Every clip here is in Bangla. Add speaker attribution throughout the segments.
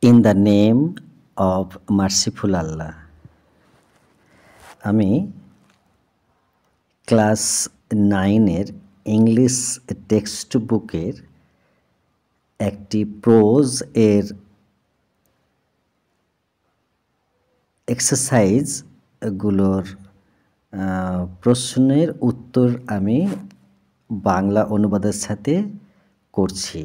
Speaker 1: In the name of merciful Allah. আমি ক্লাস 9-এর ইংলিশ টেক্সট বুকের একটি প্রোজ এর এক্সারসাইজগুলোর প্রশ্নের উত্তর আমি বাংলা অনুবাদের সাথে করছি।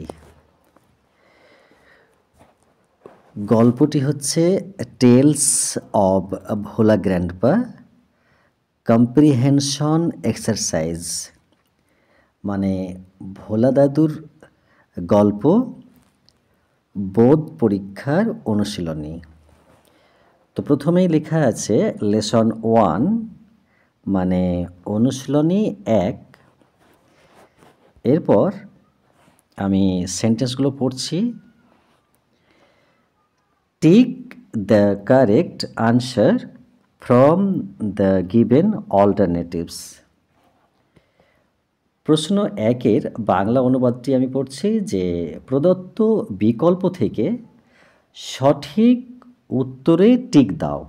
Speaker 1: গল্পটি হচ্ছে tales of Bhola grandpa comprehension exercise, মানে ভোলা দাদুর গল্প বোধ পরীক্ষার অনুশীলনী। তো প্রথমেই লেখা আছে লেসন 1, মানে অনুশীলনী 1। এরপর আমি সেন্টেন্সগুলো পড়ছি। Tick the correct answer from the given alternatives. প্রশ্ন 1-এর বাংলা অনুবাদটি আমি পড়ছি যে প্রদত্ত বিকল্প থেকে সঠিক উত্তরে টিক দাও।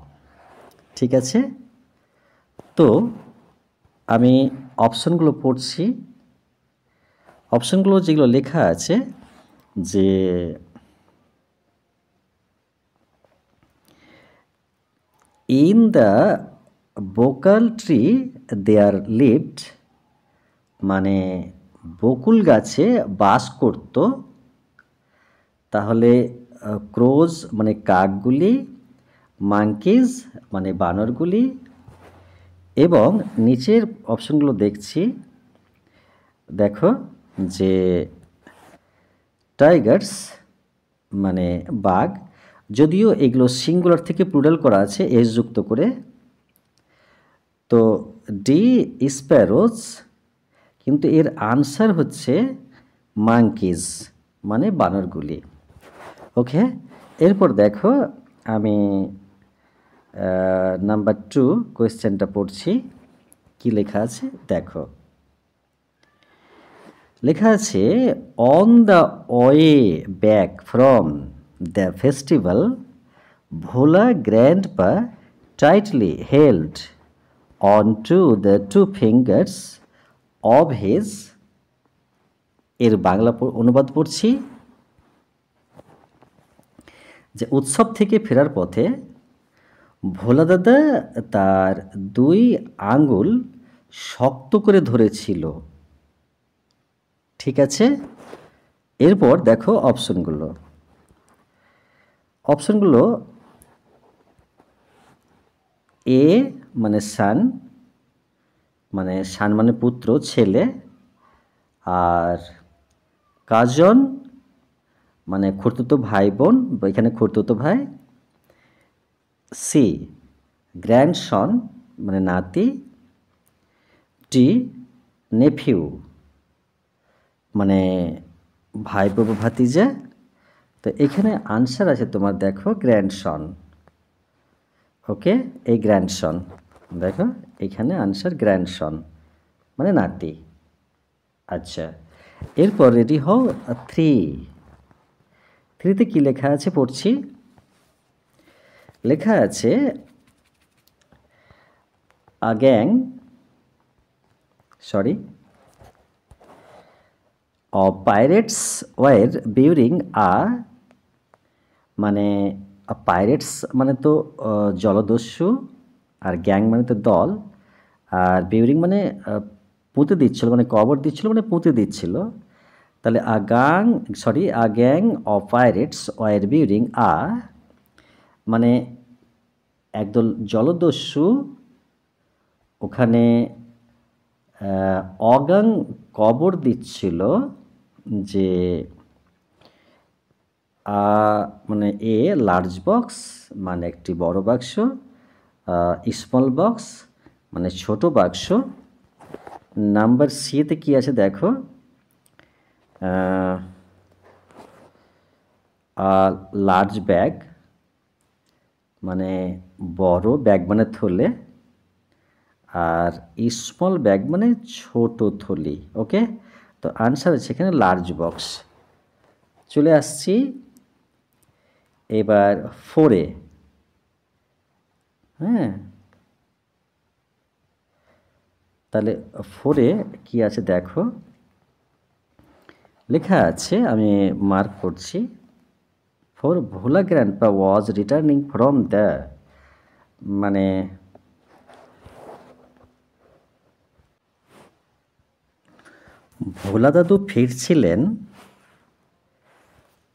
Speaker 1: ঠিক আছে, তো আমি অপশনগুলো পড়ছি। অপশনগুলো যেগুলো লেখা আছে যে in the bakul tree there lived, মানে বকুল গাছে বাস করত। তাহলে ক্রোজ মানে কাকগুলি, মাঙ্কিজ মানে বানরগুলি, এবং নিচের অপশনগুলো দেখছি। দেখো যে টাইগার্স মানে বাঘ, যদিও এগুলো সিঙ্গুলার থেকে প্লুরাল করা আছে এস যুক্ত করে। তো ডি স্প্যারোজ, কিন্তু এর আনসার হচ্ছে মাঙ্কিজ মানে বানরগুলি। ওকে, এরপর দেখো আমি নাম্বার 2 কোয়েশ্চেনটা পড়ছি। কি লেখা আছে দেখো, লেখা আছে on the way back from the festival Bhola grandpa tightly held on to the 2 fingers of his. এর বাংলা অনুবাদ পড়ছি যে উৎসব থেকে ফেরার পথে ভোলা দাদা তার 2 আঙ্গুল শক্ত করে ধরেছিল। ঠিক আছে, এরপর দেখো অপশনগুলো। এ মানে সান, মানে সান মানে পুত্র ছেলে, আর কাজন মানে খুড়তুতো ভাই বোন, এখানে খুড়তুতো ভাই। সি গ্র্যান্ডসন মানে নাতি। ডি নেফিউ মানে ভাইপো বা ভাতিজা। তো এখানে আনসার আছে তোমার দেখো গ্র্যান্ডসন। ওকে, এই গ্র্যান্ডসন দেখো এখানে আনসার গ্র্যান্ডসন মানে নাতি। আচ্ছা, এরপর রেডি হও 3-তে কি লেখা আছে পড়ছি। লেখা আছে pirates were building a, মানে পাইরেটস মানে তো জলদস্যু, আর গ্যাং মানে তো দল, আর বিউরিং মানে পুঁতে দিচ্ছিল, মানে কবর দিচ্ছিল মানে পুঁতে দিচ্ছিল। তাহলে আ গ্যাং অফ পাইরেটস ওয়ার বিউরিং আ, মানে একদল জলদস্যু ওখানে অগাং কবর দিচ্ছিল, যে মানে এ লার্জ বক্স মানে একটি বড় বাক্স, স্মল বক্স মানে ছোট বাক্স। নাম্বার সিতে কি আছে দেখো, লার্জ ব্যাগ মানে বড় ব্যাগ মানে থলে, আর স্মল ব্যাগ মানে ছোট থলি। ওকে, তো আনসার আছে এখানে লার্জ বক্স। চলে আসছি এবার 4-এ, হ্যাঁ, তাহলে 4-এ কি আছে দেখো, লেখা আছে, আমি মার্ক করছি, for Bhola grandpa was returning from the, মানে ভোলা দাদু ফিরছিলেন,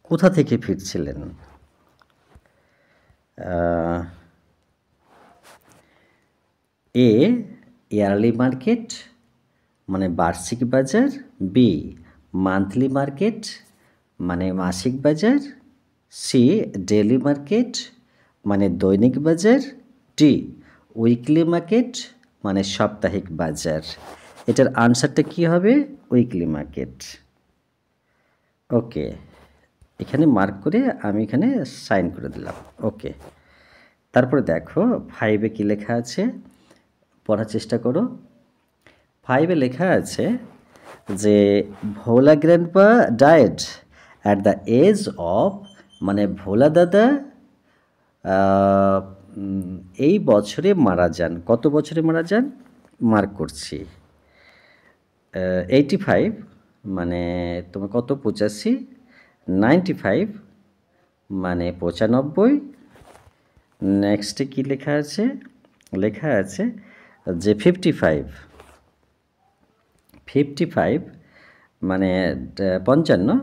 Speaker 1: কোথা থেকে ফিরছিলেন? এ ইয়ারলি মার্কেট মানে বার্ষিক বাজার, বি মান্থলি মার্কেট মানে মাসিক বাজার, সি ডেইলি মার্কেট মানে দৈনিক বাজার, ডি উইকলি মার্কেট মানে সাপ্তাহিক বাজার। এটার আনসারটা কি হবে? Weekly market. ওকে, এখানে মার্ক করে আমি এখানে সাইন করে দিলাম। ওকে, তারপরে দেখো 5-এ কী লেখা আছে, পড়ার চেষ্টা করো। 5-এ লেখা আছে যে Bhola grandpa died at the age of, মানে ভোলা দাদা এই বছরে মারা যান। কত বছরে মারা যান? মার্ক করছি 85, মানে তোমার কত, 85, 95 মানে 95। নেক্সটে কি লেখা আছে? লেখা আছে যে 55 মানে 55,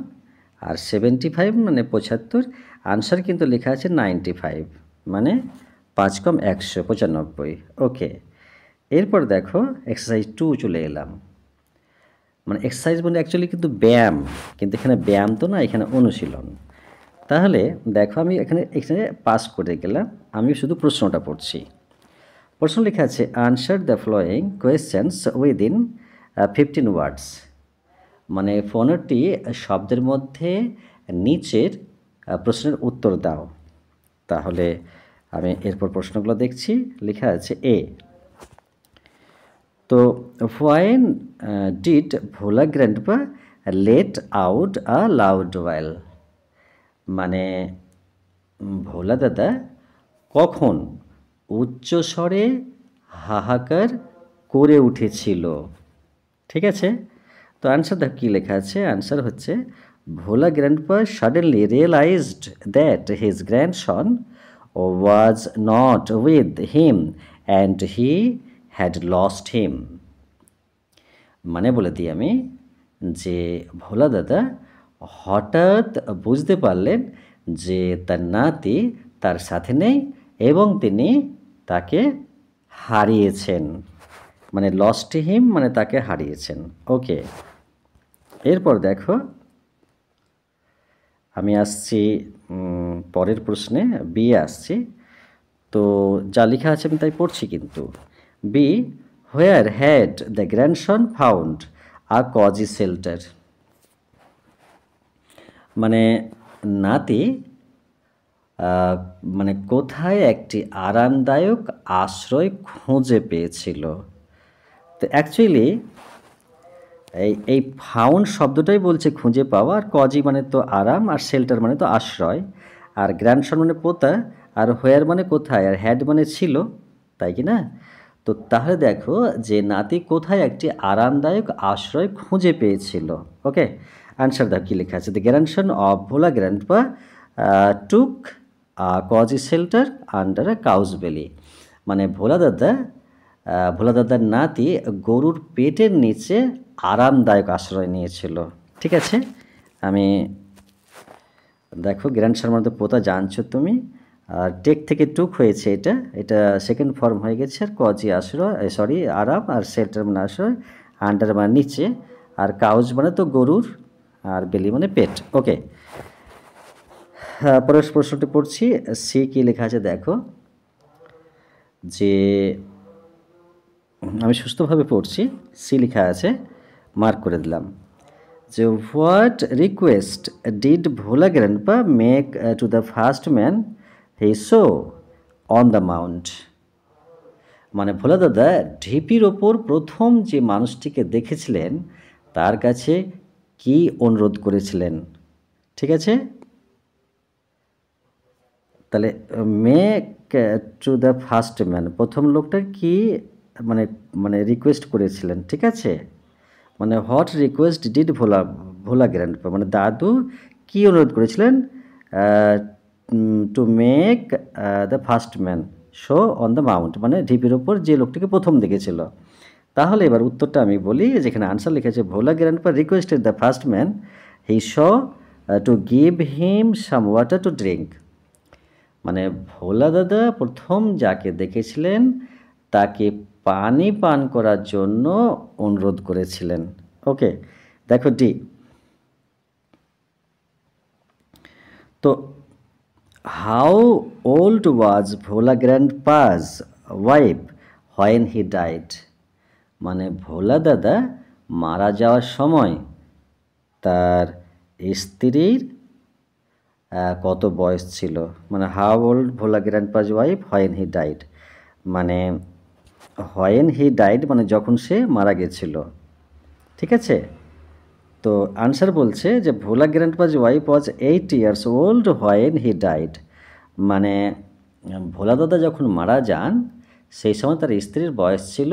Speaker 1: আর 75 মানে 75। আনসার কিন্তু লেখা আছে 95, মানে 5 কম 100, 95। ওকে, এরপর দেখো এক্সারসাইজ 2 চলে এলাম। মানে এক্সারসাইজ মানে অ্যাকচুয়ালি কিন্তু ব্যায়াম, কিন্তু এখানে ব্যায়াম তো না, এখানে অনুশীলন। তাহলে দেখো আমি এখানে পাস করে গেলাম, আমি শুধু প্রশ্নটা পড়ছি। প্রশ্ন লেখা আছে answer the following questions within 15 ওয়ার্ডস, মানে 15টি শব্দের মধ্যে নিচের প্রশ্নের উত্তর দাও। তাহলে আমি এরপর প্রশ্নগুলো দেখছি। লেখা আছে এ, তো when did Bhola grandpa let out a loud wail, মানে ভোলা দাদা কখন উচ্চস্বরে হাহাকার করে উঠেছিল। ঠিক আছে, তো আনসারটা কী লেখা আছে? আনসার হচ্ছে Bhola grandpa suddenly realised that his grandson was not with him and he had lost him. মানে বলে দিই আমি যে ভোলা দাদা হঠাৎ বুঝতে পারলেন যে তার নাতি তার সাথে নেই এবং তিনি তাকে হারিয়েছেন, মানে লস্ট হিম মানে তাকে হারিয়েছেন। ওকে, এরপর দেখো আমি আসছি পরের প্রশ্নে, বি আসছি। তো যা লেখা আছে আমি তাই পড়ছি কিন্তু। B, where had the grandson found a cosy shelter, মানে নাতি মানে কোথায় একটি আরামদায়ক আশ্রয় খুঁজে পেয়েছিল। তো অ্যাকচুয়ালি এই ফাউন্ড শব্দটাই বলছে খুঁজে পাওয়া, আর কজি মানে তো আরাম, আর শেল্টার মানে তো আশ্রয়, আর গ্র্যান্ডসন মানে পোতা, আর হোয়ার মানে কোথায়, আর হ্যাড মানে ছিল, তাই কি না? তো তাহলে দেখো যে নাতি কোথায় একটি আরামদায়ক আশ্রয় খুঁজে পেয়েছিল। ওকে, আনসার দাও কী লেখা আছে। The grandson of Bhola grandpa took cosy shelter under a cows বেলি, মানে ভোলা দাদার নাতি গরুর পেটের নিচে আরামদায়ক আশ্রয় নিয়েছিল। ঠিক আছে, আমি দেখো গ্র্যান্ডসন মধ্যে পোতা জানছো তুমি, আর টেক থেকে টুক হয়েছে, এটা সেকেন্ড ফর্ম হয়ে গেছে, আর কজি আশ্রয়, সরি আরাম, আর শেল্টার মানে আশ্রয়, আন্ডার মানে নিচে, আর কাউজ মানে তো গরুর, আর বেলি মানে পেট। ওকে, পরের প্রশ্নটি পড়ছি। সি কি লেখা আছে দেখো, যে আমি সুস্থভাবে পড়ছি। সি লেখা আছে, মার্ক করে দিলাম যে what request did Bhola grandpa make to the first man he so on the Mount, মানে ভোলা দাদা ঢিপির ওপর প্রথম যে মানুষটিকে দেখেছিলেন তার কাছে কি অনুরোধ করেছিলেন। ঠিক আছে, তাহলে make to the first man, প্রথম লোকটা কি মানে মানে রিকোয়েস্ট করেছিলেন, ঠিক আছে। মানে what request did Bhola Bhola grandpa, মানে দাদু কি অনুরোধ করেছিলেন, to make the first man show on the Mount, মানে ঢিপির ওপর যে লোকটিকে প্রথম দেখেছিল। তাহলে এবার উত্তরটা আমি বলি, যেখানে আনসার লিখেছে Bhola grandpa requested the first man he saw to give him some water to drink, মানে ভোলা দাদা প্রথম যাকে দেখেছিলেন তাকে পানি পান করার জন্য অনুরোধ করেছিলেন। ওকে, দেখো ডি। তো how old was Bhola grandpa's wife when he died, মানে ভোলা দাদা মারা যাওয়ার সময় তার স্ত্রীর কত বয়স ছিল, মানে how old Bhola grandpa's wife when he died, মানে হোয়েন হি ডাইড মানে যখন সে মারা গেছিল, ঠিক আছে। তো আনসার বলছে যে Bhola grandpa's wife was 8 years old when he died, মানে ভোলা দাদা যখন মারা যান সেই সময় তার স্ত্রীর বয়স ছিল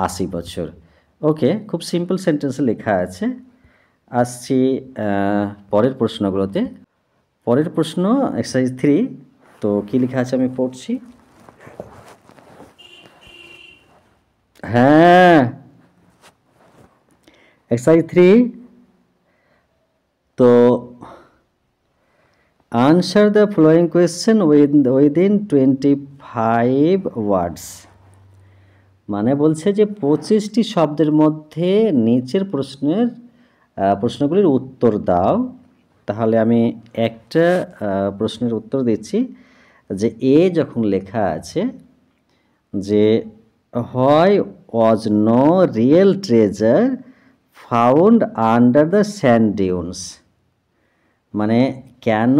Speaker 1: 80 বছর। ওকে, খুব সিম্পল সেন্টেন্সে লেখা আছে। আসছি পরের প্রশ্নগুলোতে। পরের প্রশ্ন এক্সারসাইজ 3। তো কী লেখা আছে আমি পড়ছি। হ্যাঁ, এক্সারসাইজ 3। তো answer the following question within 25 ওয়ার্ডস, মানে বলছে যে 25টি শব্দের মধ্যে নিচের প্রশ্নগুলির উত্তর দাও। তাহলে আমি একটা প্রশ্নের উত্তর দিচ্ছি, যে এ যখন লেখা আছে যে why was no real treasure found under the sand dunes, মানে কেন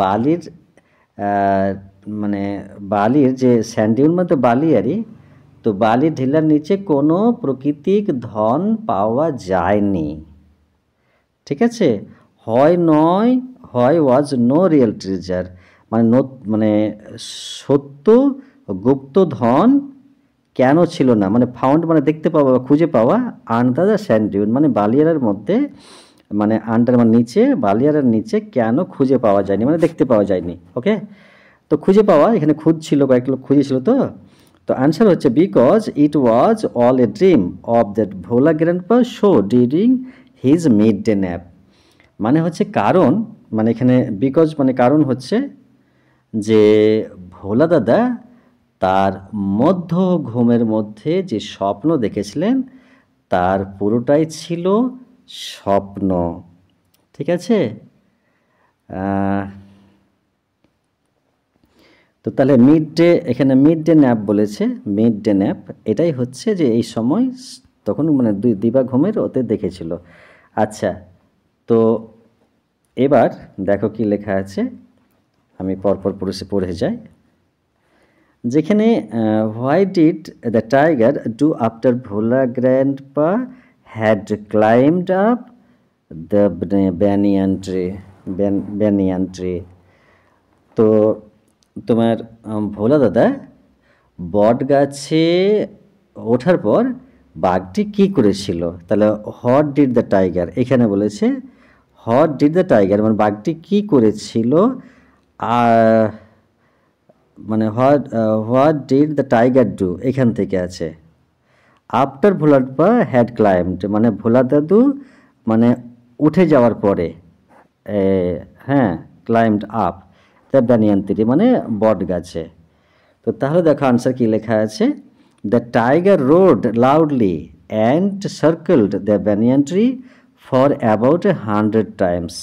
Speaker 1: বালির মানে বালির যে স্যান্ড ডিউন মানে তো বালি আরই, তো বালির ঢিলার নিচে কোনো প্রাকৃতিক ধন পাওয়া যায়নি, ঠিক আছে। হয় নয়, হয় ওয়াজ নো রিয়েল ট্রেজার, মানে মানে সত্য গুপ্ত ধন কেন ছিল না, মানে ফাউন্ড মানে দেখতে পাওয়া বা খুঁজে পাওয়া, আন্ডার দ্য স্যান্ড ডিউন মানে বালিয়ারের মধ্যে, মানে আন্ডার মানে নিচে, বালিয়ারের নিচে কেন খুঁজে পাওয়া যায়নি, মানে দেখতে পাওয়া যায়নি। ওকে, তো খুঁজে পাওয়া এখানে খুঁজছিল, কয়েক লোক খুঁজেছিল। তো আনসার হচ্ছে because it was all a dream of that Bhola grandpa show during his mid day nap, মানে হচ্ছে কারণ, মানে এখানে বিকজ মানে কারণ হচ্ছে যে ভোলা দাদা তার মধ্য ঘুমের মধ্যে যে স্বপ্ন দেখেছিলেন তার পুরোটাই ছিল স্বপ্ন, ঠিক আছে। তো তাহলে মিড ডে, এখানে মিড ডে ন্যাপ বলেছে, মিড ডে ন্যাপ এটাই হচ্ছে যে এই সময় তখন মানে দিবা ঘুমের ওতে দেখেছিল। আচ্ছা, তো এবার দেখো কি লেখা আছে, আমি পরপর পড়ে যাই। যেখানে why did the tiger do after Bhola grandpa had climbed up the banyan tree, তো তোমার ভোলা দাদা বট গাছে ওঠার পর বাঘটি কি করেছিল, তাহলে হোয়াট ডিড দ্য টাইগার, এখানে বলেছে হোয়াট ডিড দ্য টাইগার মানে বাঘটি কি করেছিল, মানে what did the tiger do এখান থেকে আছে। আফটার ভোলাডপা হ্যাড ক্লাইম্বড মানে ভোলা দাদু মানে উঠে যাওয়ার পরে, হ্যাঁ climbed up the banyan tree মানে বট গাছে। তো তাহলে দেখো আনসার কি লেখা আছে, the tiger roared loudly and circled the banyan tree for about 100 times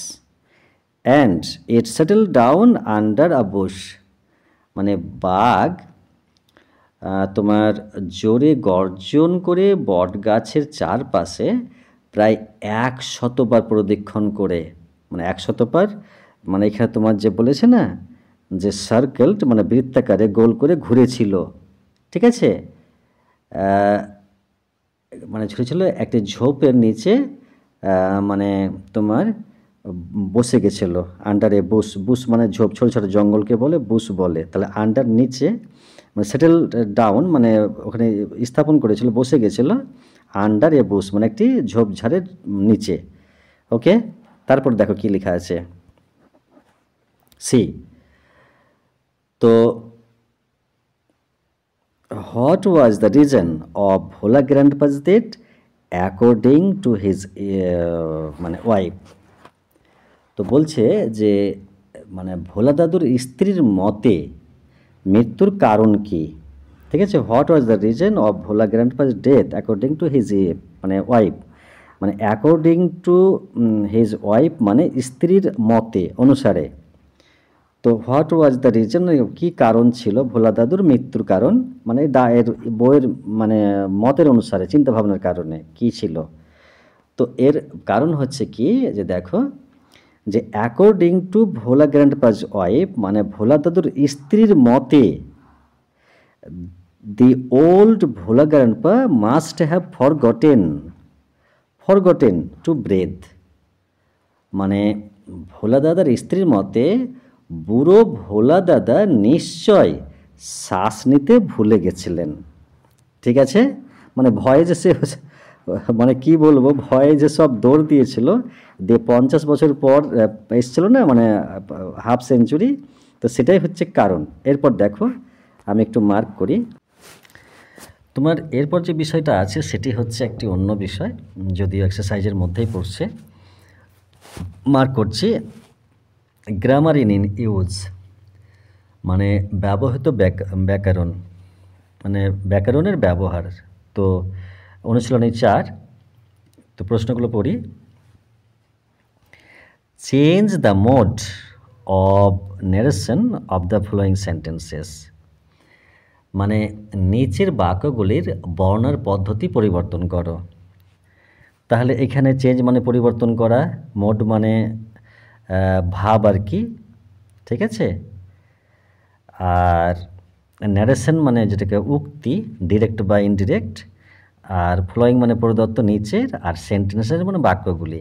Speaker 1: and it settle down under a bush, মানে বাঘ তোমার জোরে গর্জন করে বট গাছের চারপাশে প্রায় 100 বার প্রদক্ষিণ করে, মানে 100 বার, মানে এখানে তোমার যে বলেছে না যে সার্কেলড মানে বৃত্তাকারে গোল করে ঘুরেছিল, ঠিক আছে। মানে ঘুরেছিল একটি ঝোপের নিচে, মানে তোমার বসে গেছিল আন্ডার এ বুশ। বুশ মানে ঝোপ, ছোট ছোট জঙ্গলকে বলে বুশ বলে। তাহলে আন্ডার নিচে মানে সেটেল ডাউন মানে ওখানে স্থাপন করেছিল, বসে গেছিল আন্ডার এ বুশ মানে একটি ঝোপঝাড়ের নিচে। ওকে, তারপর দেখো কি লেখা আছে সি। তো what was the reason of Bhola grandpa's death according to his মানে ওয়াইফ। তো বলছে যে মানে ভোলা দাদুর স্ত্রীর মতে মৃত্যুর কারণ কি, ঠিক আছে। What was the reason of Bhola grandpa's death according to his মানে ওয়াইফ, মানে অ্যাকর্ডিং টু হিজ ওয়াইফ মানে স্ত্রীর মতে অনুসারে। তো হোয়াট ওয়াজ দ্য রিজন কি কারণ ছিল ভোলা দাদুর মৃত্যুর কারণ, মানে এর বইয়ের মানে মতের অনুসারে চিন্তাভাবনার কারণে কি ছিল। তো এর কারণ হচ্ছে কি যে দেখো যে অ্যাকর্ডিং টু ভোলা গ্র্যান্ডপা's ওয়াইফ মানে ভোলা দাদুর স্ত্রীর মতে the old Bhola grandpa must have forgotten to breathe. মানে ভোলা দাদার স্ত্রীর মতে বুড়ো ভোলা দাদা নিশ্চয় শ্বাস নিতে ভুলে গেছিলেন, ঠিক আছে। মানে ভয়ে যে সে মানে কি বলবো, ভয়ে যে সব দৌড় দিয়েছিল দিয়ে 50 বছর পর এসছিল না মানে হাফ সেঞ্চুরি, তো সেটাই হচ্ছে কারণ। এরপর দেখো আমি একটু মার্ক করি। তোমার এরপর যে বিষয়টা আছে সেটি হচ্ছে একটি অন্য বিষয়, যদিও এক্সারসাইজের মধ্যেই পড়ছে। মার্ক করছি গ্রামার ইন ইউজ মানে ব্যবহৃত ব্যাকরণ, মানে ব্যাকরণের ব্যবহার। তো অনুশীলনী 4। তো প্রশ্নগুলো পড়ি। Change the mode of narration of the following sentences মানে নিচের বাক্যগুলির বর্ণনার পদ্ধতি পরিবর্তন করো। তাহলে এখানে চেঞ্জ মানে পরিবর্তন করা, মোড মানে ভাব আর কি, ঠিক আছে। আর ন্যারেশন মানে যেটাকে উক্তি ডিরেক্ট বা ইনডিরেক্ট, আর ফ্লোয়িং মানে প্রদত্ত নিচের, আর সেন্টেন্সের মানে বাক্যগুলি।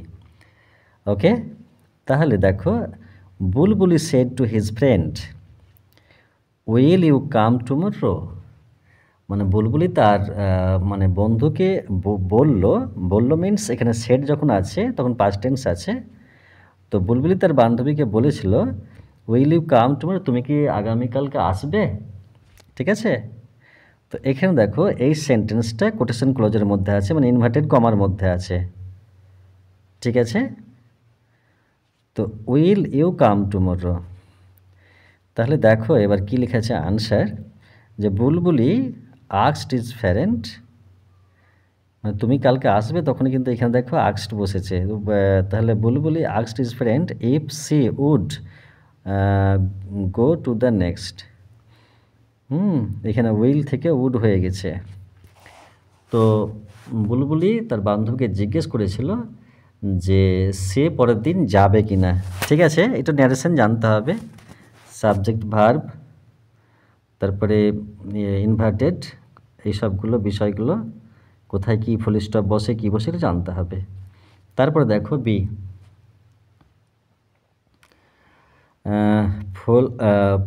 Speaker 1: ওকে, তাহলে দেখো Bulbuli said to his friend will you come tomorrow. মানে বুলবুলি তার মানে বন্ধুকে বলল মিন্স এখানে সেড যখন আছে তখন পাস্ট টেন্স আছে। তো বুলবুলি তার বান্ধবীকে বলেছিল উইল ইউ কাম টুমরো, তুমি কি আগামীকালকে আসবে, ঠিক আছে। তো এখানে দেখো এই সেন্টেন্সটা কোটেশন ক্লোজের মধ্যে আছে মানে ইনভার্টেড কমার মধ্যে আছে, ঠিক আছে। তো উইল ইউ কাম টুমরো, তাহলে দেখো এবার কি লেখা আছে আনসার, যে বুলবুলি আক্সড ইজ ফ্যারেন্ট মানে তুমি কালকে আসবে, তখন কিন্তু এখানে দেখো আক্সড বসেছে। তাহলে বুলবুলি আক্সড is parent if she would go to the next. এখানে উইল থেকে উড হয়ে গেছে। তো বুলবুলি তার বান্ধবীকে জিজ্ঞেস করেছিল যে সে পরের দিন যাবে কি না, ঠিক আছে। এটা ন্যারেশন জানতে হবে, সাবজেক্ট ভার্ব, তারপরে ইনভার্টেড, এই সবগুলো বিষয়গুলো কোথায় কি ফুল স্টপ বসে কি বসে এটা জানতে হবে। তারপরে দেখো B,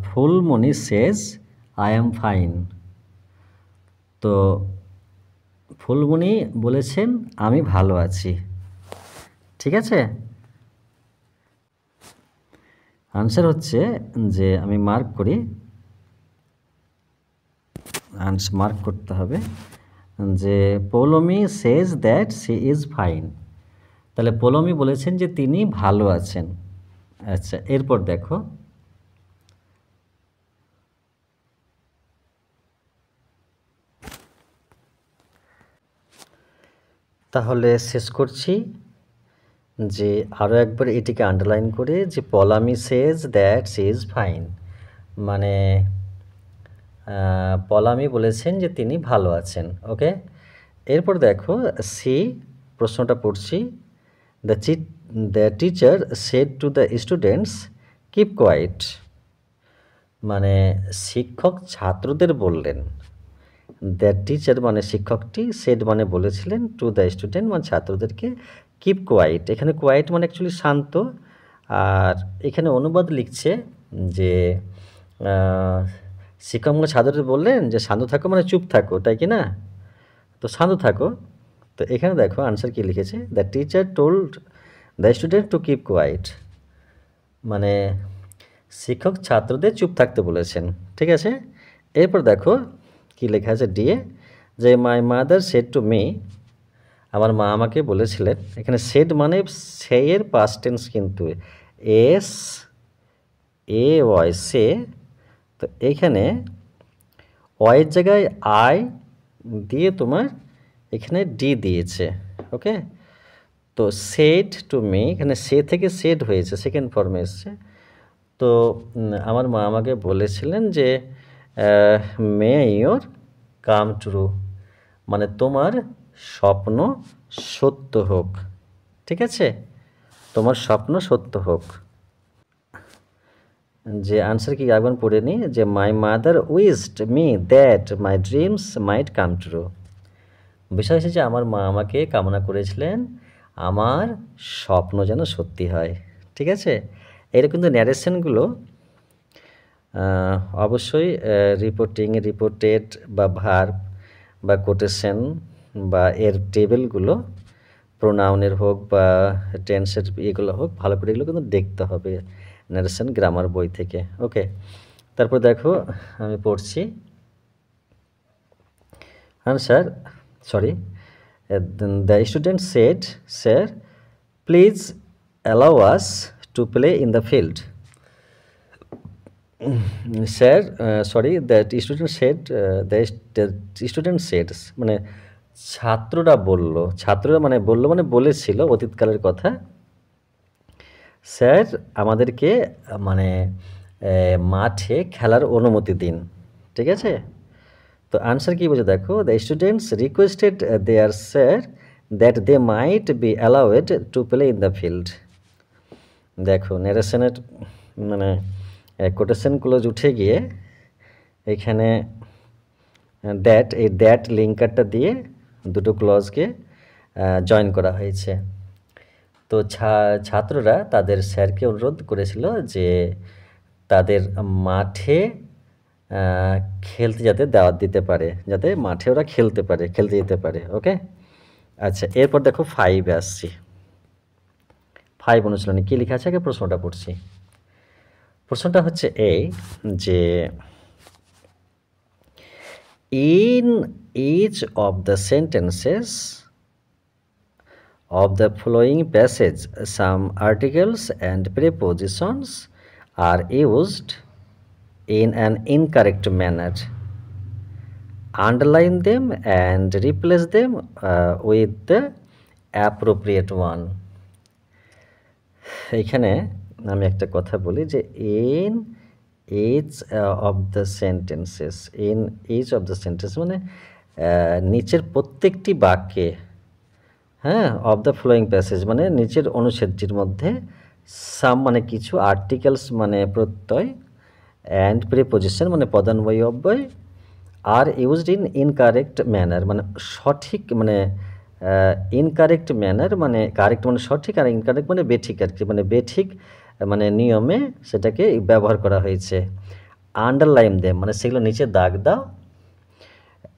Speaker 1: Phulmoni says I am fine. তো ফুলমণি বলেছেন আমি ভালো আছি, ঠিক আছে। আনসার হচ্ছে যে আমি মার্ক করি, মার্ক করতে হবে যে Poulomi says that she is fine. তাহলে পৌলমি বলেছেন যে তিনি ভালো আছেন। আচ্ছা, এরপর দেখো তাহলে শেষ করছি যে আরও একবার এটিকে আন্ডারলাইন করে যে Palami says that she is fine মানে পলামি বলেছেন যে তিনি ভালো আছেন। ওকে, এরপর দেখো সি প্রশ্নটা পড়ছি, the teacher said to the students keep quiet মানে শিক্ষক ছাত্রদের বললেন, দ্য টিচার মানে শিক্ষকটি, সেড মানে বলেছিলেন, টু দ্য স্টুডেন্ট মানে ছাত্রদেরকে কিপ কোয়াইট, এখানে কোয়াইট মানে অ্যাকচুয়ালি শান্ত, আর এখানে অনুবাদ লিখছে যে শিক্ষক ছাত্রদের বললেন যে শান্ত থাকো মানে চুপ থাকো, তাই কি না? তো শান্ত থাকো। তো এখানে দেখো আনসার কি লিখেছে, the teacher told the student to keep quiet, মানে শিক্ষক ছাত্রদের চুপ থাকতে বলেছেন, ঠিক আছে। এরপর দেখো কি লেখা আছে ডিএ, যে my mother said to me, আমার মা আমাকে বলেছিলেন। এখানে সেড মানে সে এর পাস্ট টেন্স কিন্তু, এস এ ওয়াই সে। তো এইখানে ওয়ের জায়গায় আই দিয়ে তোমার এখানে ডি দিয়েছে, ওকে। তো সেড টু মি, এখানে সে থেকে সেড হয়েছে, সেকেন্ড ফর্মে এসছে। তো আমার মা আমাকে বলেছিলেন যে মে ইয়োর কাম ট্রু, মানে তোমার স্বপ্ন সত্য হোক, ঠিক আছে, তোমার স্বপ্ন সত্য হোক। যে আনসার কি একবার পড়ে নিই, যে my mother wished me that my dreams might come true, বিষয় হচ্ছে যে আমার মা আমাকে কামনা করেছিলেন আমার স্বপ্ন যেন সত্যি হয়, ঠিক আছে। এরকম কিন্তু ন্যারেশনগুলো অবশ্যই রিপোর্টিং, রিপোর্টেড বা ভার্ব বা কোটেশন বা এর টেবিলগুলো প্রোনাউনের হোক বা টেন্সের এগুলো হোক, ভালো করে এগুলো কিন্তু দেখতে হবে ন্যারেশন গ্রামার বই থেকে, ওকে। তারপর দেখো আমি পড়ছি answer, sorry, the student said sir please allow us to play in the field. Sir sorry, that student said, the student সেডস মানে ছাত্ররা বলল, ছাত্ররা মানে বলল মানে বলেছিল অতীতকালের কথা, স্যার আমাদেরকে মানে মাঠে খেলার অনুমতি দিন, ঠিক আছে। তো আনসার কী বলছে দেখো, the students requested their sir that they might be allowed to play in the field. দেখো ন্যারেশনের মানে কোটেশন ক্লোজ উঠে গিয়ে এখানে দ্যাট, এই দ্যাট লিঙ্কারটা দিয়ে দুটো ক্লজকে জয়েন করা হয়েছে। তো ছাত্ররা তাদের স্যারকে অনুরোধ করেছিল যে তাদের মাঠে খেলতে যাতে দাওয়াত দিতে পারে, যাতে মাঠে ওরা খেলতে পারে, খেলতে যেতে পারে, ওকে। আচ্ছা এরপর দেখো 5 আসছি, 5 অনুশীলনী কী লেখা আছে আগে প্রশ্নটা পড়ছি। প্রশ্নটা হচ্ছে এই যে in each of the sentences of the following passage some articles and prepositions are used in an incorrect manner. Underline them and replace them with the appropriate one. এখানে আমি একটা কথা বলি যে in each of the sentences, in each of the sentences মানে নিচের প্রত্যেকটি বাক্যে, হ্যাঁ, অফ দ্য ফ্লোয়িং প্যাসেজ মানে নিচের অনুচ্ছেদটির মধ্যে, সাম মানে কিছু, আর্টিকেলস মানে প্রত্যয়, অ্যান্ড প্রিপোজিশন মানে পদান্বয়ী অব্যয়, are used in incorrect manner মানে সঠিক, মানে ইনকারেক্ট ম্যানার মানে কারেক্ট মানে সঠিক, আর ইনকারেক্ট মানে বেঠিক আর কি, মানে বেঠিক মানে নিয়মে সেটাকে ব্যবহার করা হয়েছে। আন্ডারলাইন দেম মানে সেগুলো নিচে দাগ দাও,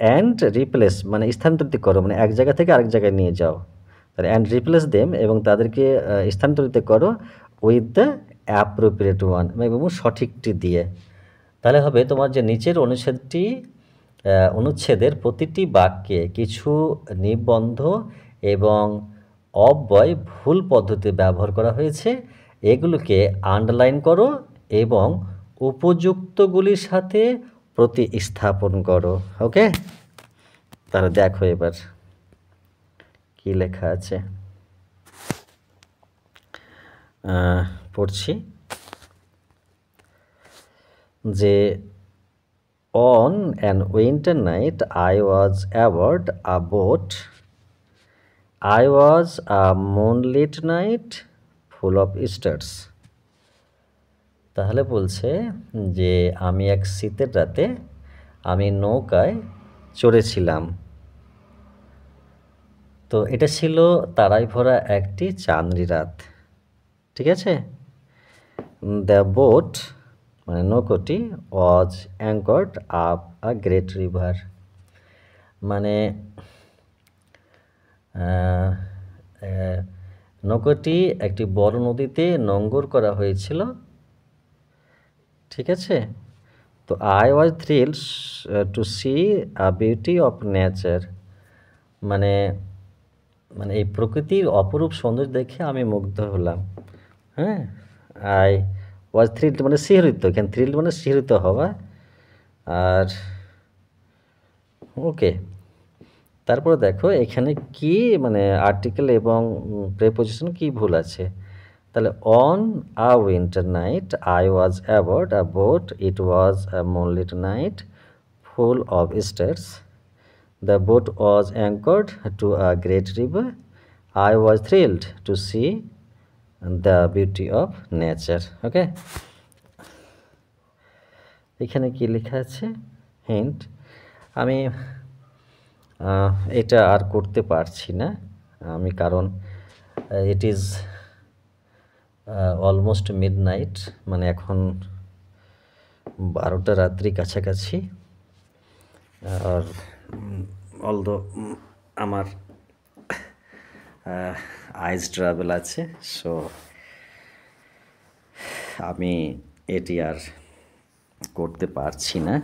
Speaker 1: অ্যান্ড রিপ্লেস মানে স্থানান্তরিত করো, মানে এক জায়গা থেকে আরেক জায়গায় নিয়ে যাও, তাহলে অ্যান্ড রিপ্লেস দেম এবং তাদেরকে স্থানান্তরিত করো উইথ দ্য অ্যাপ্রোপ্রিয়েট ওয়ান এবং সঠিকটি দিয়ে। তাহলে হবে তোমার যে নিচের অনুচ্ছেদের প্রতিটি বাক্যে কিছু নিবন্ধ এবং অব্যয় ভুল পদ্ধতি ব্যবহার করা হয়েছে, এগুলোকে আন্ডারলাইন করো এবং উপযুক্তগুলির সাথে প্রতিস্থাপন করো, ওকে। তাহলে দেখো এবার কি লেখা আছে, পড়ছি যে on an winter night I was aboard a boat. I was a moonlit night full of stars. তাহলে বলছে যে আমি এক শীতের রাতে আমি নৌকায় চড়েছিলাম। তো এটা ছিল তারায় ভরা একটি চাঁদনি রাত, ঠিক আছে। দ্য বোট মানে নৌকোটি was anchored up a great river, মানে নৌকোটি একটি বড় নদীতে নোঙর করা হয়েছিল, ঠিক আছে। তো I was thrilled to see a beauty of nature, মানে মানে এই প্রকৃতির অপরূপ সৌন্দর্য দেখে আমি মুগ্ধ হলাম। হ্যাঁ, আই ওয়াজ থ্রিলড মানে শিহরিত, এখানে থ্রিলড মানে শিহরিত হওয়া। আর ওকে, তারপরে দেখো এখানে কি মানে আর্টিকেল এবং প্রেপোজিশন কি ভুল আছে। তাহলে on a winter night I was aboard a boat, it was a moonlit night full of stars, the boat was anchored to a great river, I was thrilled to see the beauty of nature. Okay, এখানে কি লেখা আছে হিন্ট, আমি এটা আর করতে পারছি না আমি, কারণ ইট ইজ অলমোস্ট মিডনাইট, মানে এখন 12টা রাত্রি কাছাকাছি। আর অলদো আমার আইস ট্রাভেল আছে, সো আমি এটি আর করতে পারছি না।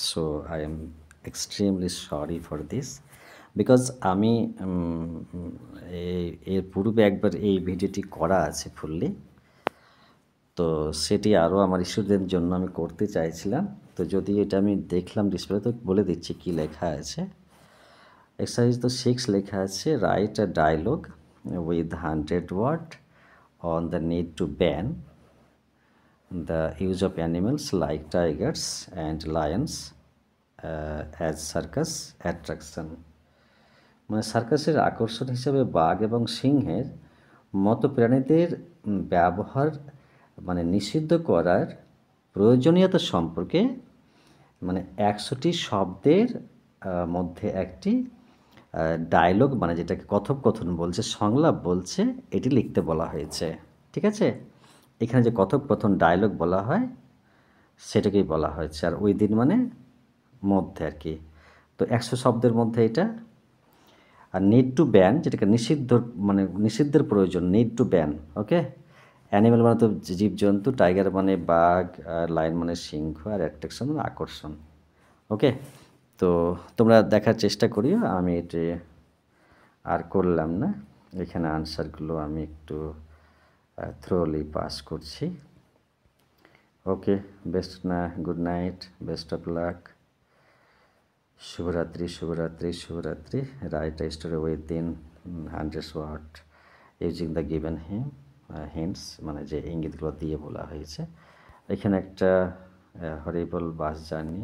Speaker 1: So I am extremely sorry for this, because আমি এর পূর্বে একবার এই ভিডিওটি করা আছে ফুললি, তো সেটি আরও আমার স্টুডেন্টের জন্য আমি করতে চাইছিলাম। তো যদি এটা আমি দেখলাম ডিসপ্লে, তো বলে দিচ্ছি কি লেখা আছে। এক্সারসাইজ তো 6 লেখা আছে, write a dialogue with 100 word on the need to ban the use of animals like tigers and lions as circus attraction, মানে সার্কাসের আকর্ষণ হিসেবে বাঘ এবং সিংহের মতো প্রাণীদের ব্যবহার মানে নিষিদ্ধ করার প্রয়োজনীয়তা সম্পর্কে মানে 100টি শব্দের মধ্যে একটি ডায়লগ, মানে যেটাকে কথোপকথন বলছে, সংলাপ বলছে, এটি লিখতে বলা হয়েছে, ঠিক আছে। এখানে যে কথোপকথন ডায়লগ বলা হয় সেটাকেই বলা হয়েছে, আর ওই দিন মানে মধ্যে আর কি। তো 100 শব্দের মধ্যে এটা। আর নিড টু ব্যান, যেটাকে নিষিদ্ধ মানে নিষিদ্ধের প্রয়োজন, need to ban. Okay, animal মানে তো জীবজন্তু, টাইগার মানে বাঘ, আর লায়ন মানে সিংহ, আর অ্যাট্রাকশন মানে আকর্ষণ। ওকে, তো তোমরা দেখার চেষ্টা করিও, আমি এটি আর করলাম না। এখানে আনসারগুলো আমি একটু থ্রোলি পাস করছি। ওকে, বেস্ট না, good night, best of luck, শুভরাত্রি শুভরাত্রি শুভরাত্রি। Write a story within 100 word using the given hints, মানে যে ইঙ্গিতগুলো দিয়ে বলা হয়েছে। এখানে একটা হরিবল বাস জার্নি,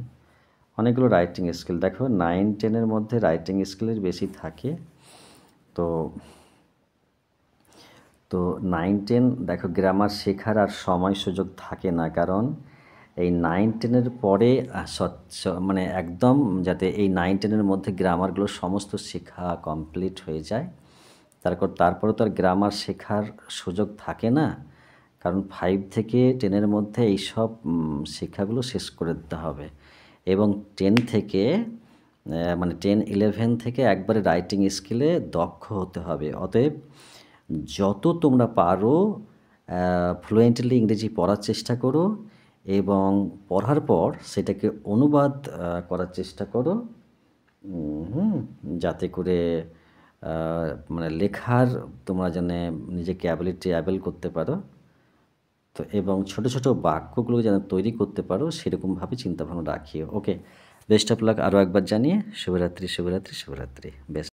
Speaker 1: অনেকগুলো রাইটিং স্কিল দেখো, 9-10-এর মধ্যে রাইটিং স্কিলের বেশি থাকে। তো 9-10 দেখো গ্রামার শেখার আর সময় সুযোগ থাকে না, কারণ এই 9-10-এর পরে মানে একদম যাতে এই 9-10-এর মধ্যে গ্রামারগুলো সমস্ত শেখা কমপ্লিট হয়ে যায়, তারপরে তো আর গ্রামার শেখার সুযোগ থাকে না, কারণ 5 থেকে 10-এর মধ্যে এইসব শিক্ষাগুলো শেষ করে দিতে হবে। এবং 10 থেকে মানে 10-11 থেকে একবারে রাইটিং স্কিলে দক্ষ হতে হবে। অতএব যত তোমরা পারো ফ্লুয়েন্টলি ইংরেজি পড়ার চেষ্টা করো, এবং পড়ার পর সেটাকে অনুবাদ করার চেষ্টা করো, যাতে করে মানে লেখার তোমরা যেন নিজেকে অ্যাবেল করতে পারো, তো এবং ছোট ছোট বাক্যগুলো যেন তৈরি করতে পারো, সেরকমভাবে চিন্তাভাবনা রাখিও। ওকে, বেস্ট অফ লাক আরও একবার জানিয়ে শুভরাত্রি শুভরাত্রি শুভরাত্রি। বেস্ট।